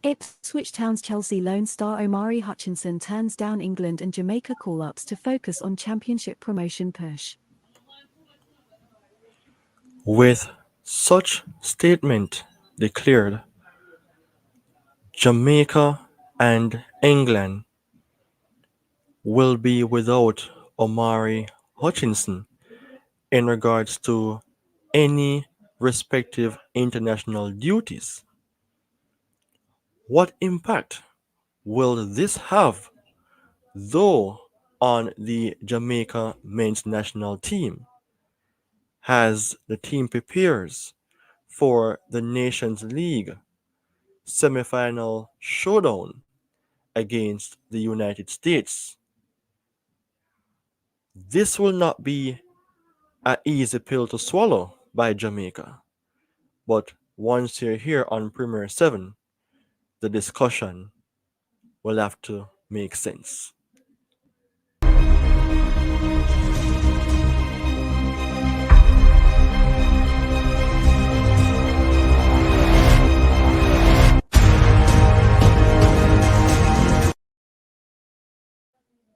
Ipswich Town's Chelsea Lone Star Omari Hutchison turns down England and Jamaica call-ups to focus on championship promotion push. With such statement declared, Jamaica and England will be without Omari Hutchinson in regards to any respective international duties. What impact will this have, though, on the Jamaica men's national team as the team prepares for the Nations League semifinal showdown against the United States? This will not be an easy pill to swallow by Jamaica, but once you're here on Premier 7, the discussion will have to make sense.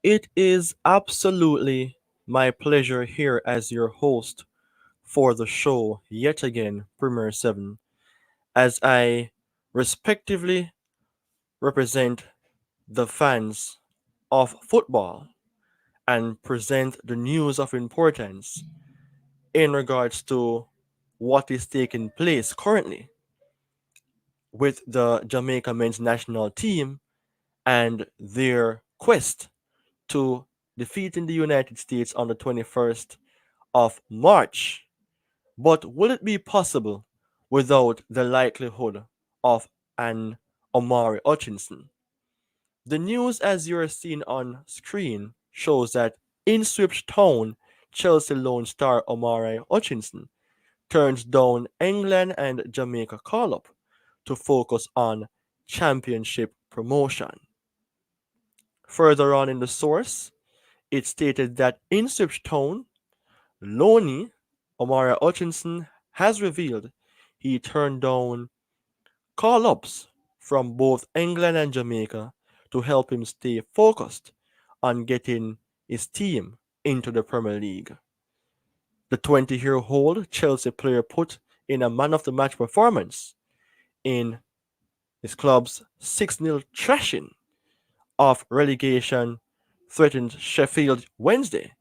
It is absolutely my pleasure here as your host for the show yet again, Premier 7, as I respectively represent the fans of football and present the news of importance in regards to what is taking place currently with the Jamaica men's national team and their quest to defeating the United States on the 21st of March. But will it be possible without the likelihood of an Omari Hutchinson? The news, as you're seeing on screen, shows that in Ipswich Town, Chelsea Lone Star Omari Hutchinson turns down England and Jamaica call-up to focus on championship promotion. Further on in the source, it stated that in Ipswich Town, Loney Omari Hutchinson has revealed he turned down call-ups from both England and Jamaica to help him stay focused on getting his team into the Premier League. The 20-year-old Chelsea player put in a man of the match performance in his club's 6-0 thrashing of relegation threatened Sheffield Wednesday,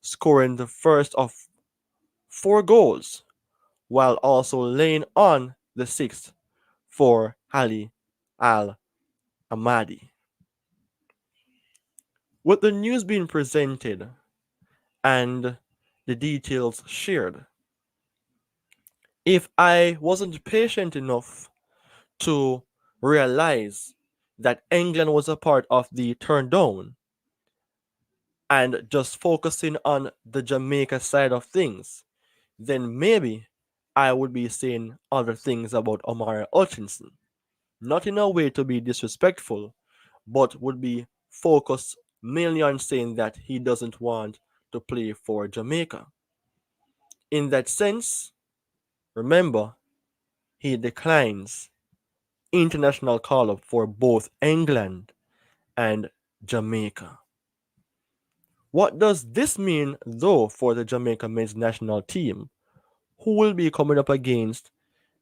scoring the first of 4 goals while also laying on the sixth for Ali Al Ahmadi. With the news being presented and the details shared, if I wasn't patient enough to realize that England was a part of the turn down and just focusing on the Jamaica side of things, then maybe I would be saying other things about Omari Hutchinson. Not in a way to be disrespectful, but would be focused mainly on saying that he doesn't want to play for Jamaica. In that sense, remember, he declines international call up for both England and Jamaica. What does this mean, though, for the Jamaica men's national team, who will be coming up against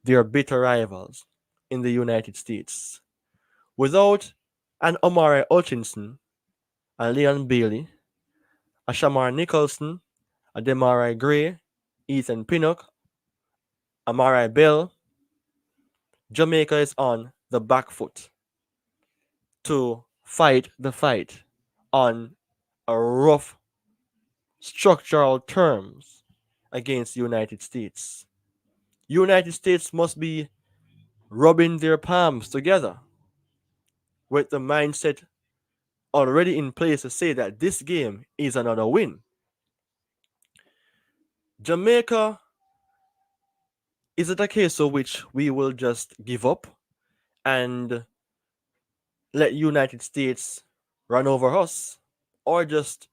their bitter rivals in the United States? Without an Omari Hutchinson, a Leon Bailey, a Shamar Nicholson, a Demarai Gray, Ethan Pinnock, Amari Bell, Jamaica is on the back foot to fight the fight on a rough structural terms against the United States. United States must be rubbing their palms together with the mindset already in place to say that this game is another win. Jamaica, is it a case of which we will just give up and let United States run over us, or just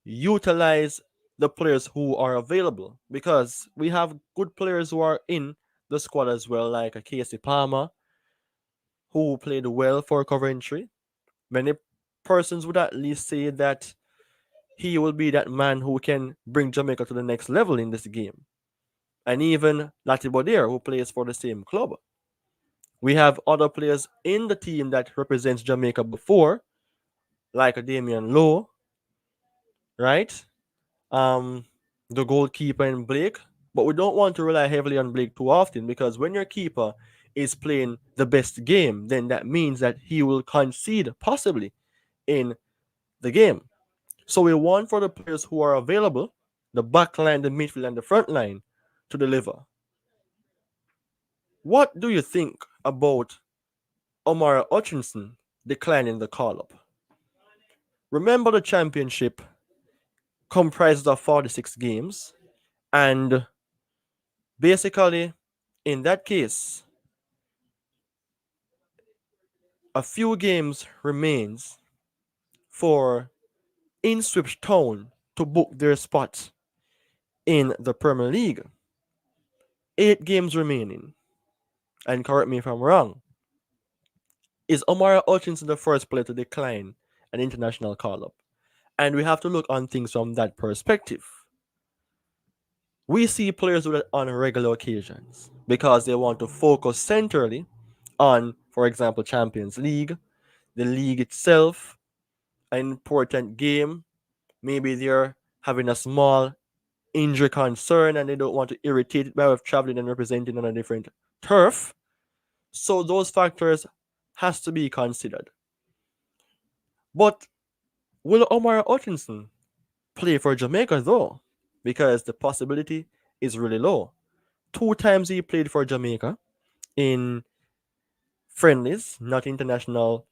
utilize the players who are available? Because we have good players who are in the squad as well, like a Casey Palmer, who played well for Coventry. Many persons would at least say that he will be that man who can bring Jamaica to the next level in this game. And even Lati Bodere, who plays for the same club. We have other players in the team that represents Jamaica before, like a Damian Lowe, right? Um, the goalkeeper in Blake. But we don't want to rely heavily on Blake too often because when your keeper is playing the best game, then that means that he will concede possibly in the game. So we want for the players who are available, the back line, the midfield, and the front line, to deliver. What do you think about Omari Hutchison declining the call up? Remember, the championship comprises of 46 games, and basically, in that case, a few games remains for Ipswich Town to book their spot in the Premier League. 8 games remaining, and correct me if I'm wrong. Is Omari Hutchinson the first player to decline an international call up? And we have to look on things from that perspective. We see players do that on regular occasions because they want to focus centrally on, for example, Champions League, the league itself, an important game. Maybe they're having a small injury concern and they don't want to irritate it by traveling and representing on a different turf. So those factors has to be considered. But will Omar Hutchinson play for Jamaica though? Because the possibility is really low. 2 times he played for Jamaica in friendlies, not international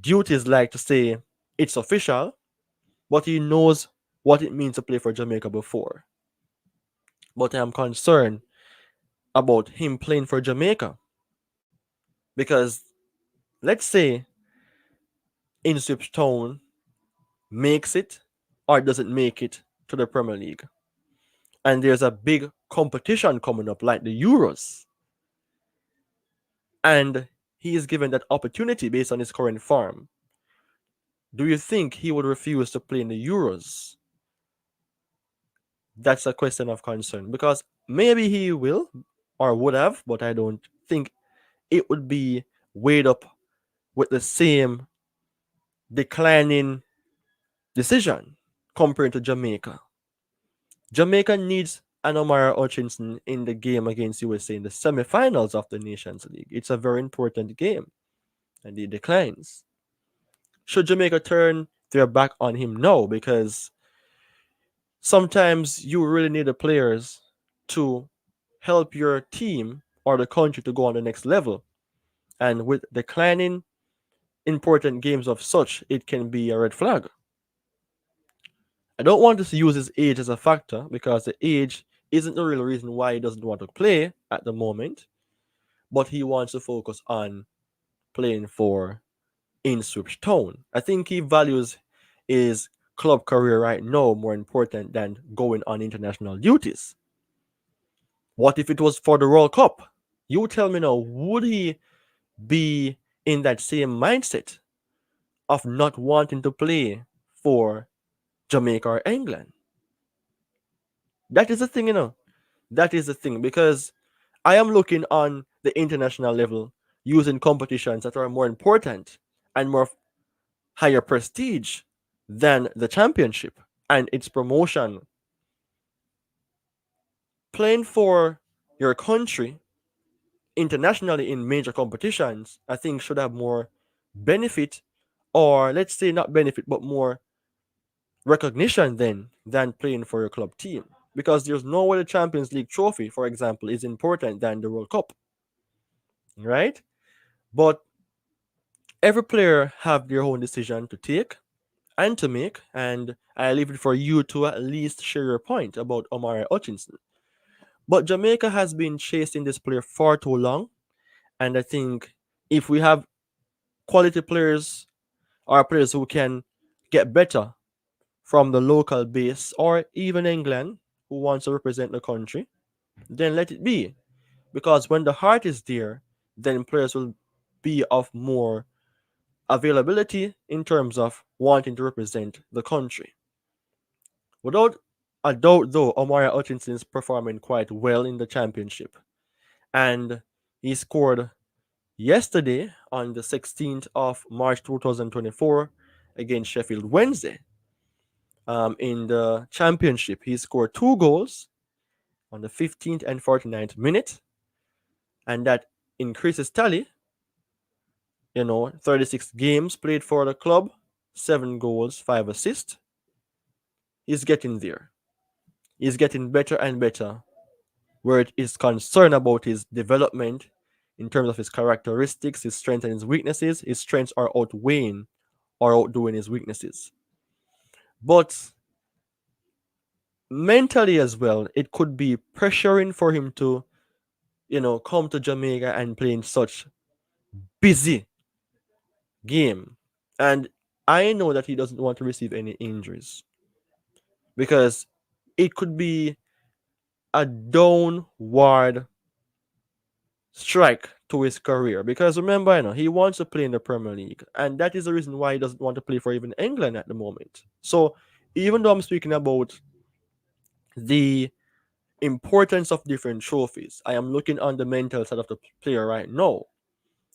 duties, like to say it's official, but he knows what it means to play for Jamaica before. But I'm concerned about him playing for Jamaica because let's say Ipswich Town makes it or doesn't make it to the Premier League, and there's a big competition coming up like the Euros, and he is given that opportunity based on his current form. Do you think he would refuse to play in the Euros? That's a question of concern because maybe he will or would have, but I don't think it would be weighed up with the same declining decision compared to Jamaica. Jamaica needs an Omar Hutchinson in the game against USA in the semi-finals of the Nations League. It's a very important game, and he declines. Should Jamaica turn their back on him? No, because sometimes you really need the players to help your team or the country to go on the next level. And with declining important games of such, it can be a red flag. I don't want to use his age as a factor because the age isn't the real reason why he doesn't want to play at the moment, but he wants to focus on playing for Ipswich Town. I think he values his club career right now more important than going on international duties. What if it was for the World Cup? You tell me now, would he be in that same mindset of not wanting to play for Jamaica or England? That is the thing, That is the thing because I am looking on the international level using competitions that are more important and more higher prestige than the championship and its promotion. Playing for your country internationally in major competitions, I think should have more benefit, or let's say not benefit, but more recognition then than playing for your club team. Because there's no way the Champions League trophy, for example, is important than the World Cup, right? But every player have their own decision to take and to make, and I leave it for you to at least share your point about Omari Hutchinson. But Jamaica has been chasing this player far too long, and I think if we have quality players or players who can get better from the local base or even England who wants to represent the country, then let it be. Because when the heart is there, then players will be of more availability in terms of wanting to represent the country. Without a doubt, though, Omari Hutchinson is performing quite well in the championship, and he scored yesterday on the 16th of March 2024 against Sheffield Wednesday. In the championship, he scored 2 goals on the 15th and 49th minute, and that increases tally. 36 games played for the club, 7 goals, 5 assists. He's getting there. He's getting better and better where it is concerned about his development in terms of his characteristics, his strengths and his weaknesses. His strengths are outweighing or outdoing his weaknesses. But mentally as well, it could be pressuring for him to, come to Jamaica and play in such busy game. And I know that he doesn't want to receive any injuries because it could be a downward strike to his career. Because remember, he wants to play in the Premier League, and that is the reason why he doesn't want to play for even England at the moment. So even though I'm speaking about the importance of different trophies, I am looking on the mental side of the player right now.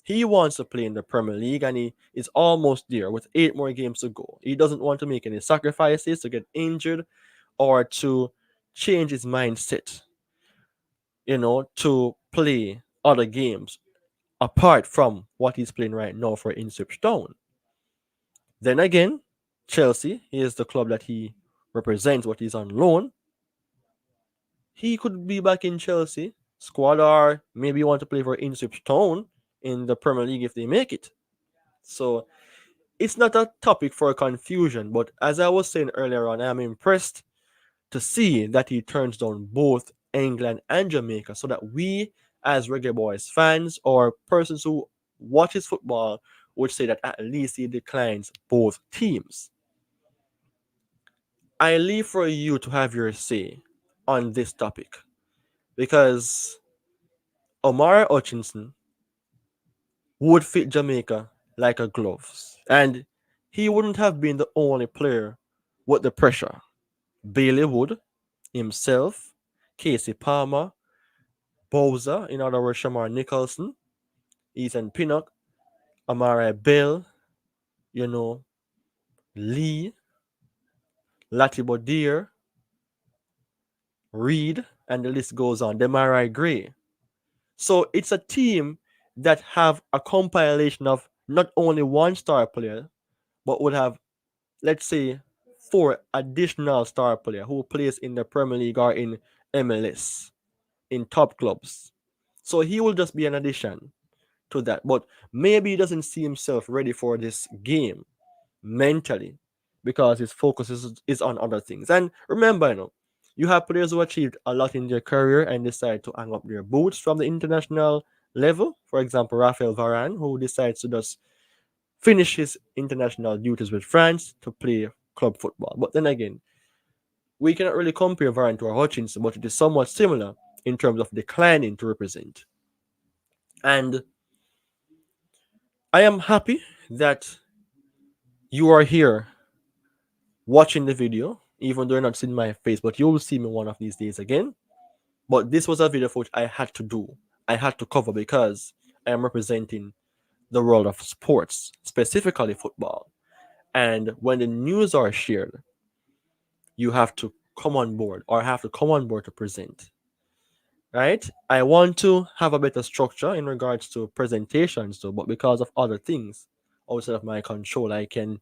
He wants to play in the Premier League and he is almost there with 8 more games to go. He doesn't want to make any sacrifices to get injured or to change his mindset, to play other games apart from what he's playing right now for Ipswich Town. Then again, Chelsea is the club that he represents, what he's on loan. He could be back in Chelsea squad or maybe want to play for Ipswich Town in the Premier League if they make it. So it's not a topic for confusion, but as I was saying earlier on, I am impressed to see that he turns down both England and Jamaica so that we as Reggae Boys fans or persons who watches football would say that at least he declines both teams. I leave for you to have your say on this topic because Omari Hutchinson would fit Jamaica like a glove. And he wouldn't have been the only player with the pressure. Bailey Wood, himself, Casey Palmer, Bowser, in other words, Shamar Nicholson, Ethan Pinnock, Amari Bell, Lee, Latibo Deer, Reed, and the list goes on. Demarai Gray. So it's a team that have a compilation of not only one star player, but would have, let's say, 4 additional star player who plays in the Premier League or in MLS, in top clubs. So he will just be an addition to that. But maybe he doesn't see himself ready for this game mentally because his focus is on other things. And remember, you have players who achieved a lot in their career and decide to hang up their boots from the international level. For example, Rafael Varane, who decides to just finish his international duties with France to play club football. But then again, we cannot really compare Varane to Hutchinson, but it is somewhat similar in terms of declining to represent. And I am happy that you are here watching the video, even though you're not seeing my face, but you will see me one of these days again. But this was a video for which I had to do. I had to cover because I am representing the world of sports, specifically football. And when the news are shared, you have to come on board or have to come on board to present. Right? I want to have a better structure in regards to presentations, though, but because of other things outside of my control, I can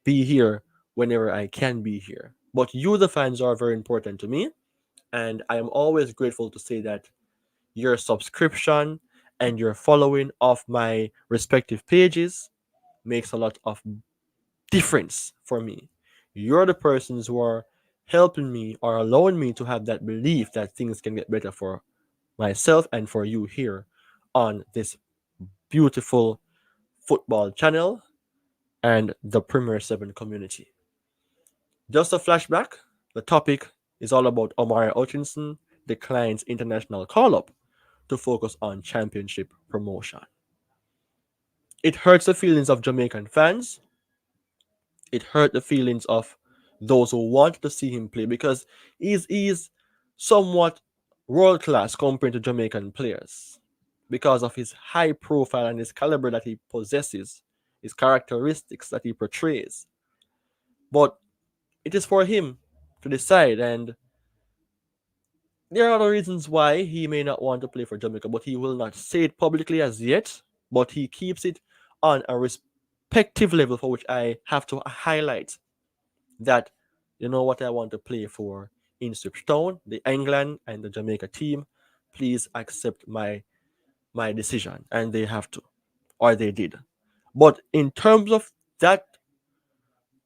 be here whenever I can be here. But you, the fans, are very important to me. And I am always grateful to say that your subscription and your following of my respective pages makes a lot of difference for me. You're the persons who are helping me or allowing me to have that belief that things can get better for myself and for you here on this beautiful football channel and the Premier 7 community. Just a flashback, the topic is all about Omari Hutchinson declines international call-up to focus on championship promotion. It hurts the feelings of Jamaican fans. It hurt the feelings of those who want to see him play because he's somewhat world class compared to Jamaican players because of his high profile and his caliber that he possesses, his characteristics that he portrays. But it is for him to decide, and there are other reasons why he may not want to play for Jamaica, but he will not say it publicly as yet. But he keeps it on a respective level for which I have to highlight that you know what I want to play for in Town, the England and the Jamaica team. Please accept my decision, and they have to, or they did. But in terms of that,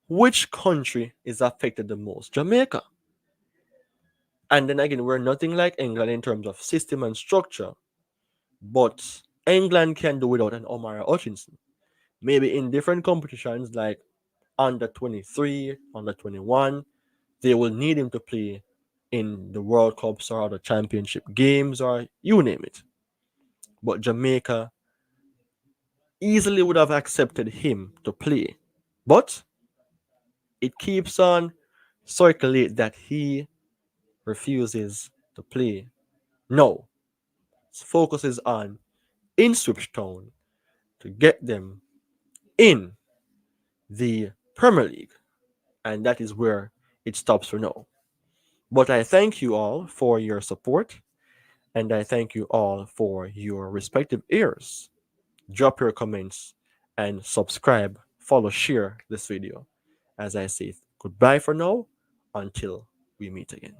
which country is affected the most? Jamaica. And then again, we're nothing like England in terms of system and structure, but England can do without an Omari Hutchison. Maybe in different competitions like under 23, under 21, they will need him to play in the World Cups or the championship games or you name it. But Jamaica easily would have accepted him to play. But it keeps on circulate that he refuses to play. No, his focus is on in Town to get them in the Premier League. And that is where it stops for now. But I thank you all for your support and I thank you all for your respective ears. Drop your comments and subscribe, follow, share this video. As I say, goodbye for now until we meet again.